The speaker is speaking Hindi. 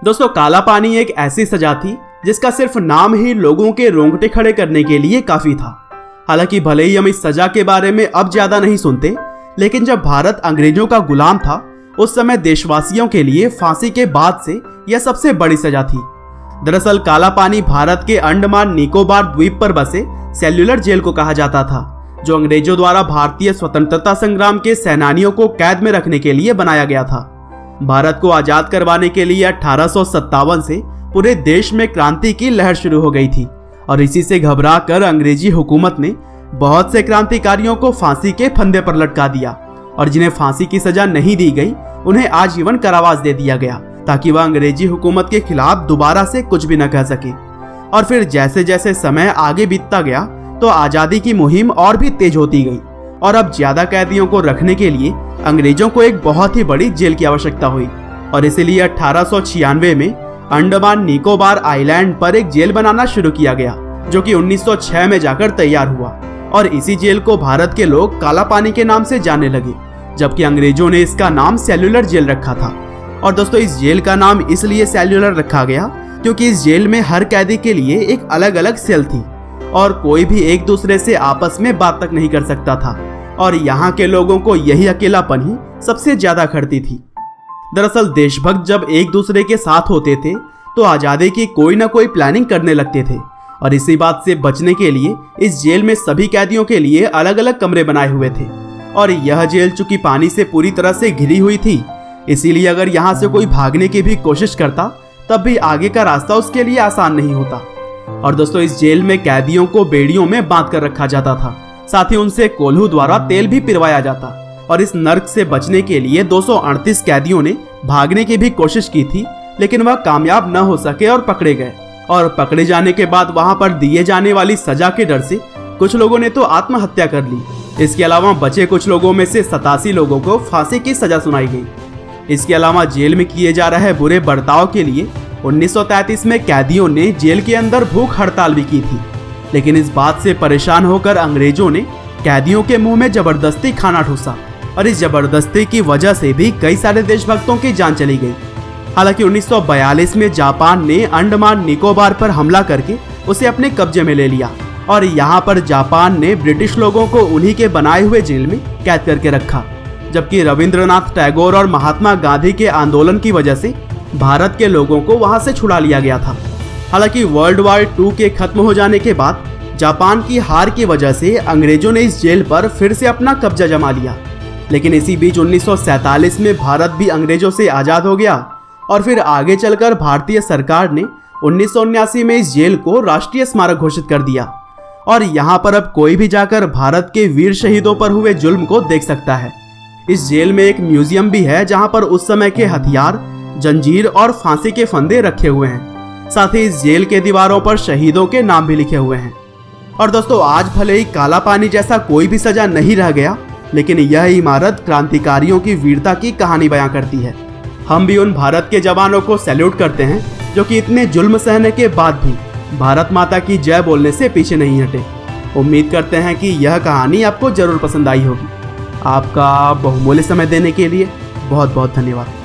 दोस्तों, काला पानी एक ऐसी सजा थी जिसका सिर्फ नाम ही लोगों के रोंगटे खड़े करने के लिए काफी था। हालांकि भले ही हम इस सजा के बारे में अब ज्यादा नहीं सुनते, लेकिन जब भारत अंग्रेजों का गुलाम था उस समय देशवासियों के लिए फांसी के बाद से यह सबसे बड़ी सजा थी। दरअसल काला पानी भारत के अंडमान निकोबार द्वीप पर बसे सेल्युलर जेल को कहा जाता था, जो अंग्रेजों द्वारा भारतीय स्वतंत्रता संग्राम के सेनानियों को कैद में रखने के लिए बनाया गया था। भारत को आजाद करवाने के लिए 1857 से पूरे देश में क्रांति की लहर शुरू हो गई थी और इसी से घबरा कर अंग्रेजी हुकूमत ने बहुत से क्रांतिकारियों को फांसी के फंदे पर लटका दिया और जिन्हें फांसी की सजा नहीं दी गई उन्हें आजीवन कारावास दे दिया गया, ताकि वह अंग्रेजी हुकूमत के खिलाफ दोबारा से कुछ भी न कह सके। और फिर जैसे जैसे समय आगे बीतता गया तो आजादी की मुहिम और भी तेज होती गई और अब ज्यादा कैदियों को रखने के लिए अंग्रेजों को एक बहुत ही बड़ी जेल की आवश्यकता हुई और इसीलिए 1896 में अंडमान निकोबार आइलैंड पर एक जेल बनाना शुरू किया गया, जो कि 1906 में जाकर तैयार हुआ और इसी जेल को भारत के लोग काला पानी के नाम से जानने लगे, जबकि अंग्रेजों ने इसका नाम सेल्युलर जेल रखा था। और दोस्तों, इस जेल का नाम इसलिए सेल्युलर रखा गया क्योंकि इस जेल में हर कैदी के लिए एक अलग अलग सेल थी और कोई भी एक दूसरे से आपस में बात तक नहीं कर सकता था और यहाँ के लोगों को यही अकेलापन ही सबसे ज्यादा खड़ती थी। दरअसल देशभक्त जब एक दूसरे के साथ होते थे तो आजादी की कोई ना कोई प्लानिंग करने लगते थे और इसी बात से बचने के लिए इस जेल में सभी कैदियों के लिए अलग अलग कमरे बनाए हुए थे और यह जेल चूंकि पानी से पूरी तरह से घिरी हुई थी, इसीलिए अगर यहाँ से कोई भागने की भी कोशिश करता तब भी आगे का रास्ता उसके लिए आसान नहीं होता। और दोस्तों, इस जेल में कैदियों को बेड़ियों में बांध कर रखा जाता था, साथ ही उनसे कोल्हू द्वारा तेल भी पिलवाया जाता और इस नर्क से बचने के लिए 238 कैदियों ने भागने की भी कोशिश की थी, लेकिन वह कामयाब न हो सके और पकड़े गए। और पकड़े जाने के बाद वहां पर दिए जाने वाली सजा के डर से कुछ लोगों ने तो आत्महत्या कर ली। इसके अलावा बचे कुछ लोगों में से 87 लोगों को फांसी की सजा सुनाई गई। इसके अलावा जेल में किए जा रहे बुरे बर्ताव के लिए 1933 में कैदियों ने जेल के अंदर भूख हड़ताल भी की थी, लेकिन इस बात से परेशान होकर अंग्रेजों ने कैदियों के मुंह में जबरदस्ती खाना ठूसा और इस जबरदस्ती की वजह से भी कई सारे देशभक्तों की जान चली गई। हालांकि 1942 में जापान ने अंडमान निकोबार पर हमला करके उसे अपने कब्जे में ले लिया और यहाँ पर जापान ने ब्रिटिश लोगों को उन्हीं के बनाए हुए जेल में कैद करके रखा, जबकि रविंद्रनाथ टैगोर और महात्मा गांधी के आंदोलन की वजह से भारत के लोगों को वहां से छुड़ा लिया गया था। हालांकि वर्ल्ड वॉर 2 के खत्म हो जाने के बाद जापान की हार की वजह से अंग्रेजों ने इस जेल पर फिर से अपना कब्जा जमा लिया, लेकिन इसी बीच 1947 में भारत भी अंग्रेजों से आजाद हो गया और फिर आगे चलकर भारतीय सरकार ने 1979 में इस जेल को राष्ट्रीय स्मारक घोषित कर दिया और यहाँ पर अब कोई भी जाकर भारत के वीर शहीदों पर हुए जुल्म को देख सकता है। इस जेल में एक म्यूजियम भी है जहाँ पर उस समय के हथियार, जंजीर और फांसी के फंदे रखे हुए हैं। साथ ही इस जेल के दीवारों पर शहीदों के नाम भी लिखे हुए हैं। और दोस्तों, आज भले ही काला पानी जैसा कोई भी सजा नहीं रह गया, लेकिन यह इमारत क्रांतिकारियों की वीरता की कहानी बयां करती है। हम भी उन भारत के जवानों को सैल्यूट करते हैं जो कि इतने जुल्म सहने के बाद भी भारत माता की जय बोलने से पीछे नहीं हटे। उम्मीद करते हैं कि यह कहानी आपको जरूर पसंद आई होगी। आपका बहुमूल्य समय देने के लिए बहुत बहुत धन्यवाद।